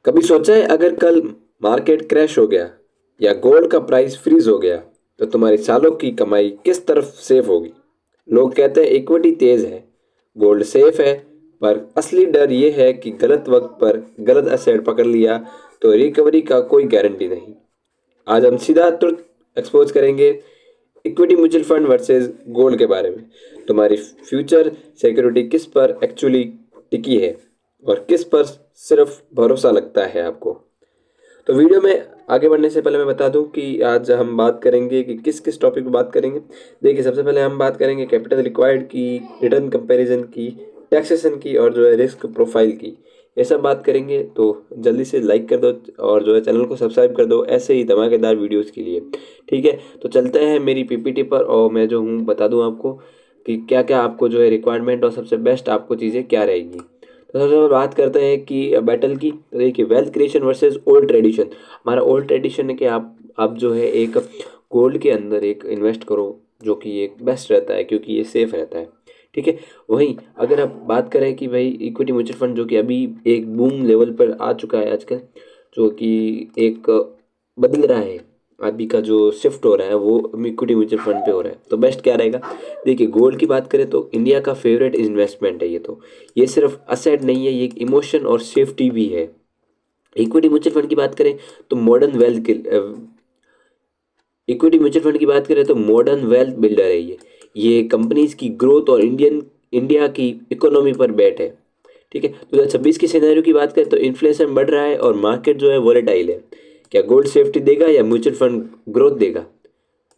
कभी सोचा है अगर कल मार्केट क्रैश हो गया या गोल्ड का प्राइस फ्रीज हो गया तो तुम्हारी सालों की कमाई किस तरफ सेफ होगी। लोग कहते हैं इक्विटी तेज है, गोल्ड सेफ है, पर असली डर ये है कि गलत वक्त पर गलत एसेट पकड़ लिया तो रिकवरी का कोई गारंटी नहीं। आज हम सीधा तुरंत एक्सपोज करेंगे equity mutual fund versus gold के बारे में। तुम्हारी फ्यूचर सिक्योरिटी किस पर एक्चुअली टिकी है और किस पर सिर्फ भरोसा लगता है आपको। तो वीडियो में आगे बढ़ने से पहले मैं बता दूं कि आज हम बात करेंगे कि किस किस टॉपिक पे बात करेंगे। देखिए, सबसे पहले हम बात करेंगे कैपिटल रिक्वायर्ड की, रिटर्न कंपैरिजन की, टैक्सेशन की और जो है रिस्क प्रोफाइल की। ये सब बात करेंगे, तो जल्दी से लाइक कर दो और जो है चैनल को सब्सक्राइब कर दो ऐसे ही धमाकेदार वीडियोस के लिए। ठीक है, तो चलते हैं मेरी पीपीटी पर और मैं जो हूँ बता दूँ आपको कि क्या क्या आपको जो है रिक्वायरमेंट और सबसे बेस्ट आपको चीज़ें क्या रहेगी। तो सबसे पहले बात करते हैं कि बैटल की। तो देखिए, wealth creation versus old tradition. हमारा ओल्ड ट्रेडिशन है कि आप जो है एक गोल्ड के अंदर एक इन्वेस्ट करो, जो कि एक बेस्ट रहता है क्योंकि ये सेफ रहता है। ठीक है, वहीं अगर आप बात करें कि भाई इक्विटी म्यूचुअल फंड जो कि अभी एक बूम लेवल पर आ चुका है आजकल, जो कि एक बदल रहा है, अभी का जो शिफ्ट हो रहा है वो इक्विटी म्यूचुअल फंड पे हो रहा है, तो बेस्ट क्या रहेगा। देखिए, गोल्ड की बात करें तो इंडिया का फेवरेट इन्वेस्टमेंट है ये। तो ये सिर्फ असेट नहीं है, ये एक इमोशन और सेफ्टी भी है। इक्विटी म्यूचुअल फंड की बात करें तो मॉडर्न वेल्थ के इक्विटी म्यूचुअल फंड की बात करें तो मॉडर्न वेल्थ बिल्डर है ये कंपनीज की ग्रोथ और इंडिया की इकोनॉमी पर बेट है। ठीक है, 2026 की सिनेरियो की बात करें तो इन्फ्लेशन बढ़ रहा है और मार्केट जो है वोलेटाइल है। क्या गोल्ड सेफ्टी देगा या म्यूचुअल फंड ग्रोथ देगा,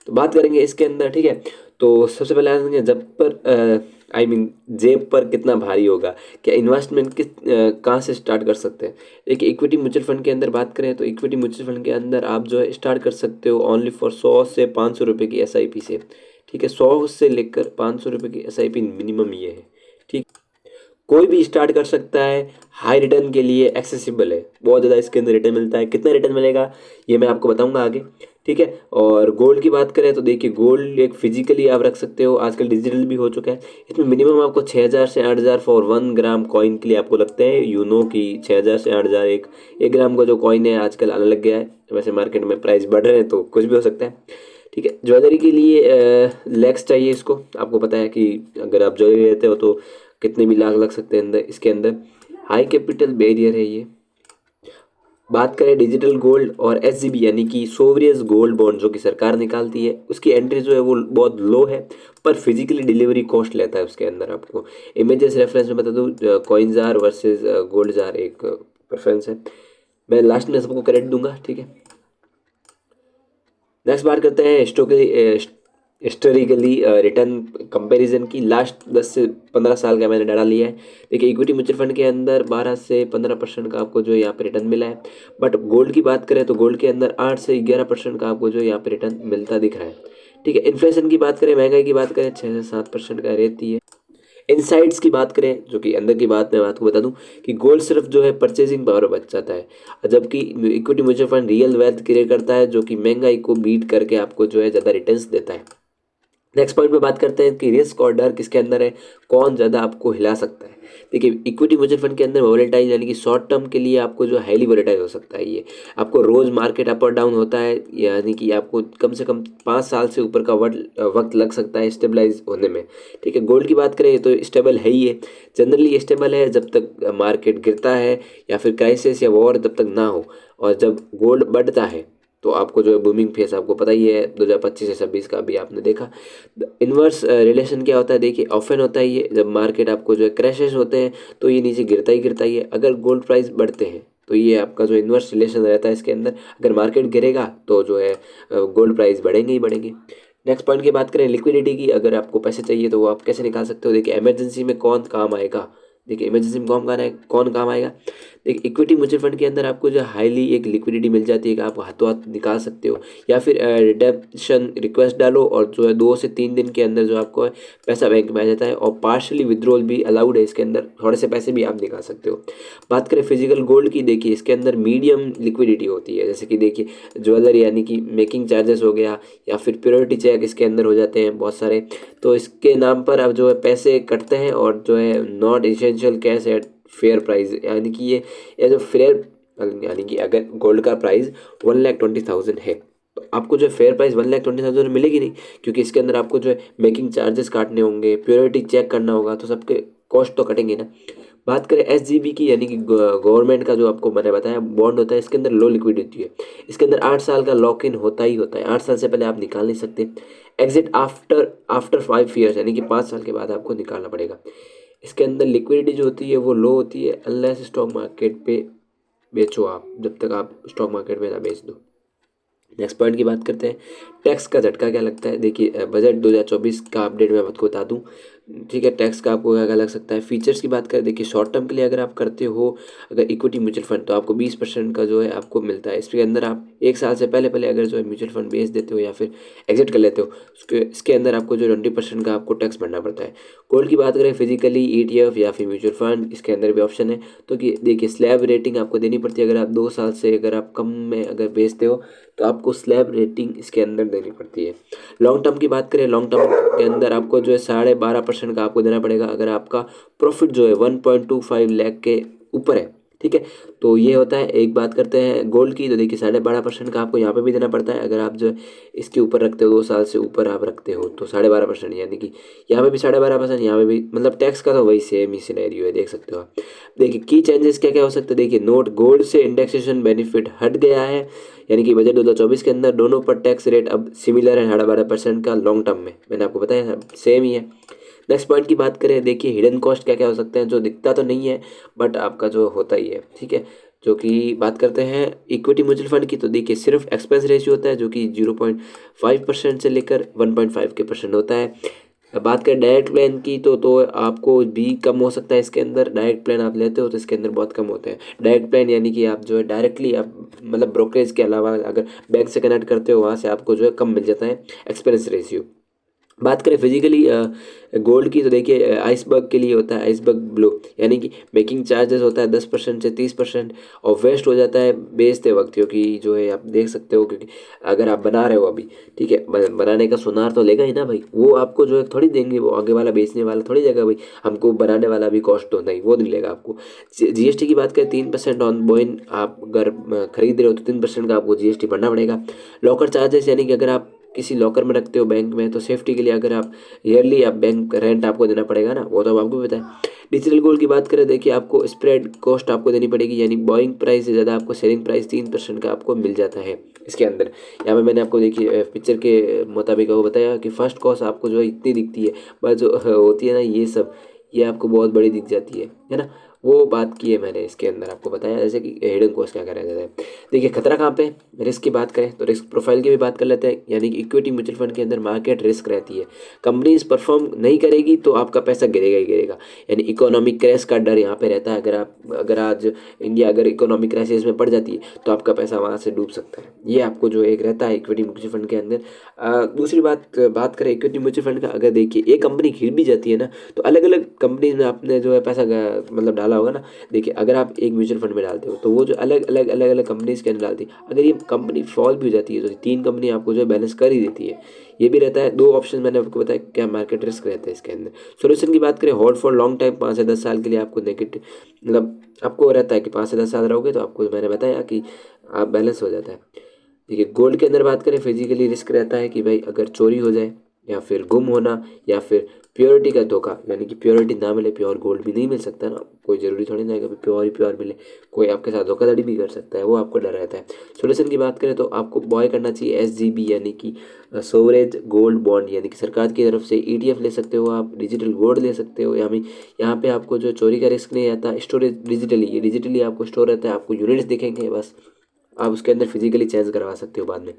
तो बात करेंगे इसके अंदर। ठीक है, तो सबसे पहले आएंगे जब पर जेब पर कितना भारी होगा, क्या इन्वेस्टमेंट कहाँ से स्टार्ट कर सकते हैं। देखिए, इक्विटी म्यूचुअल फंड के अंदर बात करें तो इक्विटी म्यूचुअल फंड के अंदर आप जो है स्टार्ट कर सकते हो ओनली फॉर 100 से 500 रुपये की एसआईपी से। ठीक है, 100 से लेकर 500 रुपये की एसआईपी मिनिमम ये है। ठीक, कोई भी स्टार्ट कर सकता है, हाई रिटर्न के लिए एक्सेसिबल है, बहुत ज़्यादा इसके अंदर रिटर्न मिलता है। कितना रिटर्न मिलेगा ये मैं आपको बताऊंगा आगे। ठीक है, और गोल्ड की बात करें तो देखिए, गोल्ड एक फिजिकली आप रख सकते हो, आजकल डिजिटल भी हो चुका है। इसमें मिनिमम आपको 6,000 से 8,000 फॉर 1 ग्राम कॉइन के लिए आपको लगते हैं। यू नो कि 6,000 से 8,000 एक ग्राम का जो कॉइन है आजकल आने लग गया है। वैसे मार्केट में प्राइस बढ़ रहे हैं तो कुछ भी हो सकता है। ठीक है, ज्वेलरी के लिए लैक्स चाहिए इसको। आपको पता है कि अगर आप ज्वेलरी लेते हो तो कितने भी लाख लग सकते हैं अंदर इसके अंदर। हाई कैपिटल बैरियर है ये। बात करें डिजिटल गोल्ड और एसजीबी यानी कि सोवरियस गोल्ड बॉन्ड जो कि सरकार निकालती है, उसकी एंट्री जो है वो बहुत लो है, पर फिजिकली डिलीवरी कॉस्ट लेता है उसके अंदर। आपको इमेजेस रेफरेंस में बता दूँ, coin jar versus gold jar एक प्रेफरेंस है। मैं लास्ट में सबको करेक्ट दूंगा। ठीक है, नेक्स्ट बात करते हैं हिस्टोरिकली रिटर्न कंपैरिजन की। लास्ट 10 से 15 साल का मैंने डाटा लिया है। देखिए, इक्विटी म्यूचुअल फंड के अंदर 12 से 15% का आपको जो है यहाँ पे रिटर्न मिला है, बट गोल्ड की बात करें तो गोल्ड के अंदर 8 से 11% का आपको जो है यहाँ पे रिटर्न मिलता दिख रहा है। ठीक है, इन्फ्लेशन की बात करें, महंगाई की बात करें, 6 से 7% का रहती है। इनसाइट्स की बात करें, जो कि अंदर की बात मैं आपको बता दूं कि गोल्ड सिर्फ जो है परचेजिंग पावर बच जाता है, जबकि equity mutual fund real wealth create करता है, जो कि महंगाई को बीट करके आपको जो है ज़्यादा रिटर्न्स देता है। नेक्स्ट पॉइंट पे बात करते हैं कि रिस्क और डर किसके अंदर है, कौन ज़्यादा आपको हिला सकता है। देखिए, इक्विटी म्यूचुअल फंड के अंदर वोलेटाइल यानी कि शॉर्ट टर्म के लिए आपको जो हाईली वोलेटाइल हो सकता है ये। आपको रोज़ मार्केट अप और डाउन होता है, यानी कि आपको कम से कम 5 साल से ऊपर का वक्त लग सकता है स्टेबलाइज होने में। ठीक है, गोल्ड की बात करें तो स्टेबल है ही है, जनरली स्टेबल है जब तक मार्केट गिरता है या फिर क्राइसिस या वॉर तब तक ना हो। और जब गोल्ड बढ़ता है तो आपको जो है बूमिंग फेस आपको पता ही है 2025 से 26 का भी आपने देखा। इन्वर्स रिलेशन क्या होता है, देखिए ऑफन होता है ये, जब मार्केट आपको जो है क्रैशेस होते हैं तो ये नीचे गिरता ही है। अगर गोल्ड प्राइस बढ़ते हैं तो ये आपका जो इन्वर्स रिलेशन रहता है इसके अंदर, अगर मार्केट गिरेगा तो जो है गोल्ड प्राइस बढ़ेंगे ही बढ़ेंगे। नेक्स्ट पॉइंट की बात करें लिक्विडिटी की, अगर आपको पैसे चाहिए तो वो आप कैसे निकाल सकते हो। देखिए, इमरजेंसी में कौन काम आएगा, देखिए इमरजेंसी में कौन काम आएगा। देखिए, इक्विटी म्यूचुअल फंड के अंदर आपको जो हाईली एक लिक्विडिटी मिल जाती है कि आप हाथों हाथ निकाल सकते हो, या फिर रिडेम्पशन रिक्वेस्ट डालो और जो है 2 से 3 दिन के अंदर जो आपको है पैसा बैंक में आ जाता है, और पार्शली विड्रॉल भी अलाउड है इसके अंदर, थोड़े से पैसे भी आप निकाल सकते हो। बात करें फिजिकल गोल्ड की, देखिए इसके अंदर मीडियम लिक्विडिटी होती है, जैसे कि देखिए ज्वेलरी यानी कि मेकिंग चार्जेस हो गया, या फिर प्योरिटी चेक इसके अंदर हो जाते हैं बहुत सारे, तो इसके नाम पर अब जो है पैसे कटते हैं, और जो है not essential cash at fair price, यानी कि ये जो फेयर यानी कि अगर गोल्ड का प्राइस 1,20,000 है तो आपको जो फेयर प्राइस 1,20,000 मिलेगी नहीं, क्योंकि इसके अंदर आपको जो है मेकिंग चार्जेस काटने होंगे, प्योरिटी चेक करना होगा, तो सबके कॉस्ट तो कटेंगे ना। बात करें SGB की, यानी कि गवर्नमेंट का जो आपको मैंने बताया बॉन्ड होता है, इसके अंदर लो लिक्विडिटी है। इसके अंदर 8 साल का लॉक इन होता ही होता है, 8 साल से पहले आप निकाल नहीं सकते। एग्जिट आफ्टर आफ्टर 5 ईयर्स, यानी कि 5 साल के बाद आपको निकालना पड़ेगा। इसके अंदर लिक्विडिटी जो होती है वो लो होती है, अनलेस स्टॉक मार्केट पे बेचो आप, जब तक आप स्टॉक मार्केट में ना बेच दो। नेक्स्ट पॉइंट की बात करते हैं, टैक्स का झटका क्या लगता है। देखिए बजट 2024 का अपडेट मैं आपको बता दूं, ठीक है। टैक्स का आपको क्या लग सकता है। फीचर्स की बात करें, देखिए शॉर्ट टर्म के लिए अगर आप करते हो अगर इक्विटी म्यूचुअल फंड, तो आपको 20% का जो है आपको मिलता है। इसके अंदर आप 1 साल से पहले पहले अगर जो है म्यूचुअल फंड बेच देते हो या फिर एग्जिट कर लेते हो, इसके अंदर आपको जो 20% का आपको टैक्स भरना पड़ता है। गोल्ड की बात करें, फिजिकली ETF या फिर म्यूचुअल फंड, इसके अंदर भी ऑप्शन है। तो कि देखिए स्लैब रेटिंग आपको देनी पड़ती है, अगर आप 2 साल से अगर आप कम में अगर बेचते हो तो आपको स्लैब रेटिंग इसके अंदर देनी पड़ती है। लॉन्ग टर्म की बात करें, लॉन्ग टर्म के अंदर आपको जो है 12.5% का आपको देना पड़ेगा अगर आपका प्रॉफिट जो है 1.25 लाख के ऊपर है, ठीक है। तो ये होता है। एक बात करते हैं गोल्ड की, तो देखिए 12.5% का आपको यहाँ पे भी देना पड़ता है अगर आप जो है इसके ऊपर रखते हो, 2 साल से ऊपर आप रखते हो तो 12.5%, यानी कि यहाँ पे भी 12.5%, यहाँ पे भी, मतलब टैक्स का तो वही सेम ही सिनेरियो है, देख सकते हो आप। देखिए की चेंजेस क्या क्या हो सकते हैं। देखिए नोट गोल्ड से इंडेक्सेशन बेनिफिट हट गया है, यानी कि बजट 2024 के अंदर दोनों पर टैक्स रेट अब सिमिलर है 12.5% का। लॉन्ग टर्म में मैंने आपको बताया सेम ही है। नेक्स्ट पॉइंट की बात करें, देखिए हिडन कॉस्ट क्या क्या हो सकते हैं, जो दिखता तो नहीं है बट आपका जो होता ही है, ठीक है। जो कि बात करते हैं इक्विटी म्यूचुअल फंड की, तो देखिए सिर्फ एक्सपेंस रेशियो होता है जो कि 0.5% से लेकर 1.5% होता है। बात करें डायरेक्ट प्लान की, तो आपको भी कम हो सकता है इसके अंदर। डायरेक्ट प्लान आप लेते हो तो इसके अंदर बहुत कम होते हैं डायरेक्ट प्लान, यानी कि आप जो है डायरेक्टली आप मतलब ब्रोकरेज के अलावा अगर बैंक से कनेक्ट करते हो वहाँ से आपको जो है कम मिल जाता है एक्सपेंस रेशियो। बात करें फिजिकली गोल्ड की, तो देखिए आइसबर्ग के लिए होता है आइसबर्ग ब्लो, यानी कि मेकिंग चार्जेस होता है 10% से 30% और वेस्ट हो जाता है बेचते वक्त, क्योंकि जो है आप देख सकते हो, क्योंकि अगर आप बना रहे हो अभी, ठीक है, बनाने का सुनार तो लेगा ही ना भाई, वो आपको जो है थोड़ी देंगे, वो आगे वाला बेचने वाला थोड़ी देगा भाई, हमको बनाने वाला भी कॉस्ट तो नहीं, वो नहीं लेगा आपको। GST की बात करें 3% ऑन बॉइन, आप अगर खरीद रहे हो तो 3% का आपको GST भरना पड़ेगा। लॉकर चार्जेस, यानी कि अगर आप किसी लॉकर में रखते हो बैंक में तो सेफ्टी के लिए अगर आप ईयरली आप बैंक रेंट आपको देना पड़ेगा ना, वो तो आपको पता है। डिजिटल गोल्ड की बात करें, देखिए आपको स्प्रेड कॉस्ट आपको देनी पड़ेगी, यानी बॉइंग प्राइस से ज़्यादा आपको सेलिंग प्राइस 3% का आपको मिल जाता है इसके अंदर। यहाँ पे मैंने आपको देखिए पिक्चर के मुताबिक वो बताया कि फर्स्ट कॉस्ट आपको जो है इतनी दिखती है, बस जो होती है ना ये सब, ये आपको बहुत बड़ी दिख जाती है ना। वो बात की है मैंने इसके अंदर आपको बताया, जैसे कि हिडन कॉस्ट क्या करा जाता है। देखिए खतरा कहाँ पे है, रिस्क की बात करें तो रिस्क प्रोफाइल की भी बात कर लेते हैं, यानी कि इक्विटी म्यूचुअल फंड के अंदर मार्केट रिस्क रहती है। कंपनीज परफॉर्म नहीं करेगी तो आपका पैसा गिरेगा ही गिरेगा, यानी इकोनॉमिक क्रैश का डर यहाँ पे रहता है। अगर आज इंडिया अगर इकोनॉमिक क्राइसिस में पड़ जाती है तो आपका पैसा वहाँ से डूब सकता है, ये आपको जो एक रहता है इक्विटी म्यूचुअल फंड के अंदर। दूसरी बात करें इक्विटी म्यूचुअल फंड का, अगर देखिए एक कंपनी गिर भी जाती है ना, तो अलग अलग कंपनीज में आपने जो है पैसा मतलब डाला होगा ना। देखिए अगर आप एक म्यूचुअल फंड में डालते हो तो वो जो अलग अलग कंपनीज के अंदर डालती है, अगर ये कंपनी फॉल भी हो जाती है तो 3 कंपनी आपको जो है बैलेंस कर ही देती है। ये भी रहता है। 2 ऑप्शन मैंने आपको बताया क्या मार्केट रिस्क रहता है इसके अंदर। सोल्यूशन की बात करें, होल्ड फॉर लॉन्ग टाइम, 5 से 10 साल के लिए आपको नेगेटिव मतलब आपको रहता है कि 5 से 10 साल रहोगे तो आपको मैंने बताया कि आप बैलेंस हो जाता है। देखिए गोल्ड के अंदर बात करें, फिजिकली रिस्क रहता है कि भाई अगर चोरी हो जाए या फिर गुम होना या फिर प्योरिटी का धोखा, यानी कि प्योरिटी ना मिले, प्योर गोल्ड भी नहीं मिल सकता ना, कोई ज़रूरी थोड़ी ना है कि प्योर ही प्योर मिले, कोई आपके साथ धोखाधड़ी भी कर सकता है, वो आपको डर रहता है। सोल्यूशन की बात करें तो आपको बॉय करना चाहिए SGB, यानी कि सोवरेज गोल्ड बॉन्ड, यानी कि सरकार की तरफ से ETF ले सकते हो आप, डिजिटल गोल्ड ले सकते हो, यानी यहाँ पे आपको जो चोरी का रिस्क नहीं आता। स्टोरेज डिजिटली, ये डिजिटली आपको स्टोर रहता है, आपको यूनिट्स दिखेंगे बस, आप उसके अंदर फिजिकली चेंज करवा सकते हो बाद में।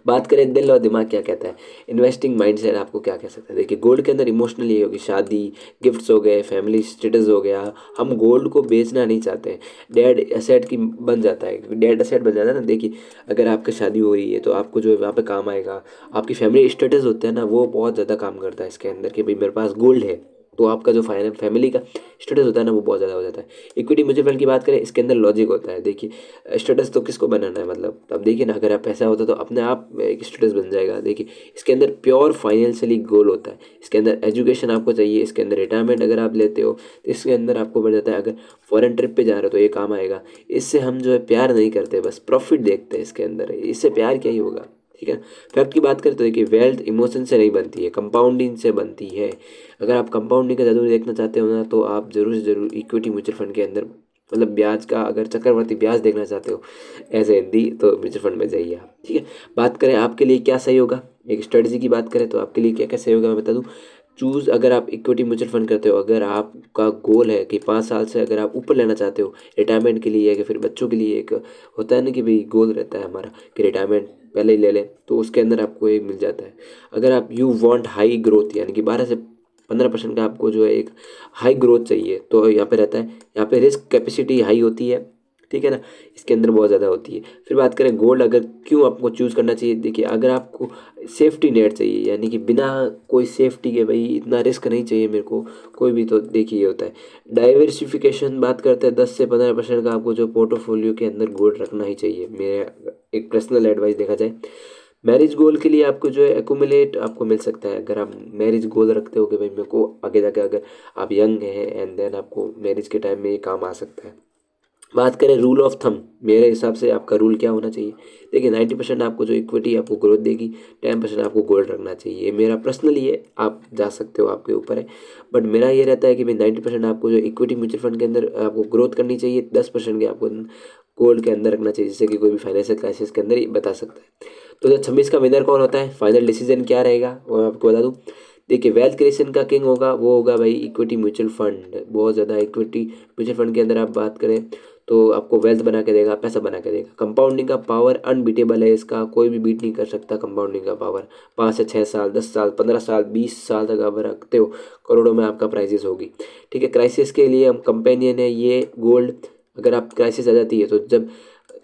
बात करें दिल और दिमाग क्या कहता है, इन्वेस्टिंग माइंडसेट आपको क्या कह सकता है। देखिए गोल्ड के अंदर इमोशनल ये होगी, शादी, गिफ्ट्स हो गए, फैमिली स्टेटस हो गया, हम गोल्ड को बेचना नहीं चाहते हैं। डेड एसेट की बन जाता है, डेड एसेट बन जाता है ना। देखिए अगर आपकी शादी हो रही है तो आपको जो है वहाँ पे काम आएगा। आपकी फैमिली स्टेटस होता है ना, वो बहुत ज़्यादा काम करता है इसके अंदर कि भाई मेरे पास गोल्ड है, तो आपका जो फैमिली का स्टेटस होता है ना वो बहुत ज़्यादा हो जाता है। इक्विटी म्यूचुअल फंड की बात करें, इसके अंदर लॉजिक होता है। देखिए स्टेटस तो किसको बनाना है, मतलब अब देखिए ना, अगर आप पैसा होता तो अपने आप एक स्टेटस बन जाएगा। देखिए इसके अंदर प्योर फाइनेंशियली गोल होता है, इसके अंदर एजुकेशन आपको चाहिए, इसके अंदर रिटायरमेंट अगर आप लेते हो तो इसके अंदर आपको बढ़ जाता है। अगर फॉरेन ट्रिप पे जा रहे हो तो ये काम आएगा। इससे हम जो है प्यार नहीं करते, बस प्रॉफिट देखते हैं इसके अंदर, इससे प्यार क्या ही होगा, ठीक है। फैक्ट की बात करें तो देखिए वेल्थ इमोशन से नहीं बनती है, कंपाउंडिंग से बनती है। अगर आप कंपाउंडिंग का जरूर देखना चाहते हो ना, तो आप जरूर से जरूर इक्विटी म्यूचुअल फंड के अंदर, मतलब ब्याज का अगर चक्रवर्ती ब्याज देखना चाहते हो एज ए हिंदी, तो म्यूचुअल फंड में जाइए आप, ठीक है। बात करें आपके लिए क्या सही होगा, एक स्ट्रेटजी की बात करें तो आपके लिए क्या क्या सही होगा मैं बता दूं। चूज़, अगर आप इक्विटी म्यूचुअल फंड करते हो, अगर आपका गोल है कि 5 साल से अगर आप ऊपर लेना चाहते हो रिटायरमेंट के लिए, या फिर बच्चों के लिए, एक होता है ना कि भाई गोल रहता है हमारा कि रिटायरमेंट पहले ही ले लें, तो उसके अंदर आपको एक मिल जाता है। अगर आप यू वांट हाई ग्रोथ, यानी कि 12 से 15% का आपको जो है एक हाई ग्रोथ चाहिए, तो यहाँ पे रहता है, यहाँ पे रिस्क कैपेसिटी हाई होती है, ठीक है ना, इसके अंदर बहुत ज़्यादा होती है। फिर बात करें गोल्ड, अगर क्यों आपको चूज़ करना चाहिए, देखिए अगर आपको सेफ्टी नेट चाहिए, यानी कि बिना कोई सेफ्टी के, भाई इतना रिस्क नहीं चाहिए मेरे को कोई भी, तो देखिए ये होता है। डाइवर्सिफिकेशन बात करते हैं, 10 से 15% का आपको जो पोर्टोफोलियो के अंदर गोल्ड रखना ही चाहिए, मेरा एक पर्सनल एडवाइस देखा जाए। मैरिज गोल के लिए आपको जो है एक्यूमुलेट आपको मिल सकता है, अगर आप मैरिज गोल रखते हो कि भाई मेरे को आगे जाके, अगर आप यंग हैं एंड देन आपको मैरिज के टाइम में ये काम आ सकता है। बात करें रूल ऑफ थंब, मेरे हिसाब से आपका रूल क्या होना चाहिए, देखिए 90% आपको जो इक्विटी आपको ग्रोथ देगी, 10% आपको गोल्ड रखना चाहिए। ये मेरा पर्सनली है, आप जा सकते हो, आपके ऊपर है। बट मेरा ये रहता है कि भाई 90% आपको जो इक्विटी म्यूचुअल फंड के अंदर आपको ग्रोथ करनी चाहिए, 10% के आपको गोल्ड के अंदर रखना चाहिए, जिससे कि कोई भी फाइनेंशियल क्राइसिस के अंदर ही बता सकता है। 2026 का विनर कौन होता है, फाइनल डिसीजन क्या रहेगा वो मैं आपको बता दूँ। देखिए वेल्थ क्रिएशन का किंग होगा, वो होगा भाई इक्विटी म्यूचुअल फंड। बहुत ज़्यादा इक्विटी म्यूचुअल फंड के अंदर आप बात करें तो आपको वेल्थ बना के देगा, पैसा बना के देगा। कंपाउंडिंग का पावर अनबीटेबल है, इसका कोई भी बीट नहीं कर सकता कंपाउंडिंग का पावर। 5 से 6 साल, 10 साल, 15 साल, 20 साल तक आप रखते हो, करोड़ों में आपका प्राइजेस होगी, ठीक है। क्राइसिस के लिए हम कंपेनियन है ये गोल्ड। अगर आप क्राइसिस आ जाती है तो जब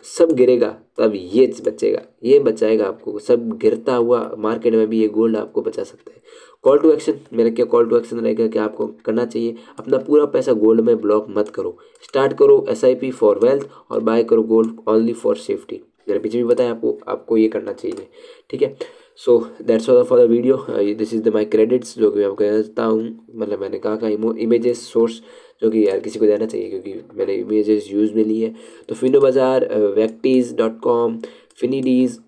सब गिरेगा तब ये बचेगा, ये बचाएगा आपको, सब गिरता हुआ मार्केट में भी ये गोल्ड आपको बचा सकता है। कॉल टू एक्शन, मेरा क्या कॉल टू एक्शन रहेगा कि आपको करना चाहिए, अपना पूरा पैसा गोल्ड में ब्लॉक मत करो, स्टार्ट करो SIP फॉर वेल्थ और बाय करो गोल्ड ओनली फॉर सेफ्टी। मैंने पीछे भी बताया आपको ये करना चाहिए, ठीक है। So that's all for the video. This is the my credits जो कि मैं आपको कहता हूँ, मतलब मैंने कहा इमेजेस सोर्स जो कि यार किसी को देना चाहिए, क्योंकि मैंने इमेजेस यूज़ में ली है। तो फिनो बाज़ार, वैक्टीज.com, फिनीडीज,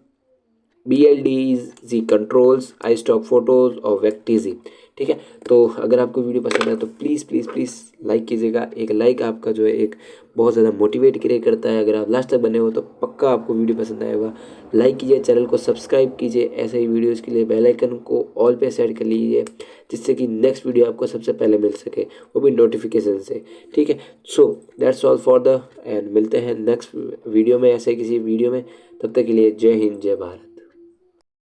BLDZ कंट्रोल्स, आई स्टॉक फोटोज़ और वैक्टीजी, ठीक है। तो अगर आपको वीडियो पसंद है तो प्लीज़ प्लीज़ प्लीज़ लाइक कीजिएगा। एक लाइक आपका जो है एक बहुत ज़्यादा मोटिवेट क्रिएट करता है। अगर आप लास्ट तक बने हो तो पक्का आपको वीडियो पसंद आएगा। लाइक कीजिए, चैनल को सब्सक्राइब कीजिए, ऐसे ही वीडियोज़ के लिए बेल आइकन को ऑल पे सेट कर लीजिए, जिससे कि नेक्स्ट वीडियो आपको सबसे पहले मिल सके, वो भी नोटिफिकेशन से, ठीक है। So that's all for the end मिलते हैं नेक्स्ट वीडियो में, ऐसे किसी वीडियो में। तब तक के लिए जय हिंद, जय भारत।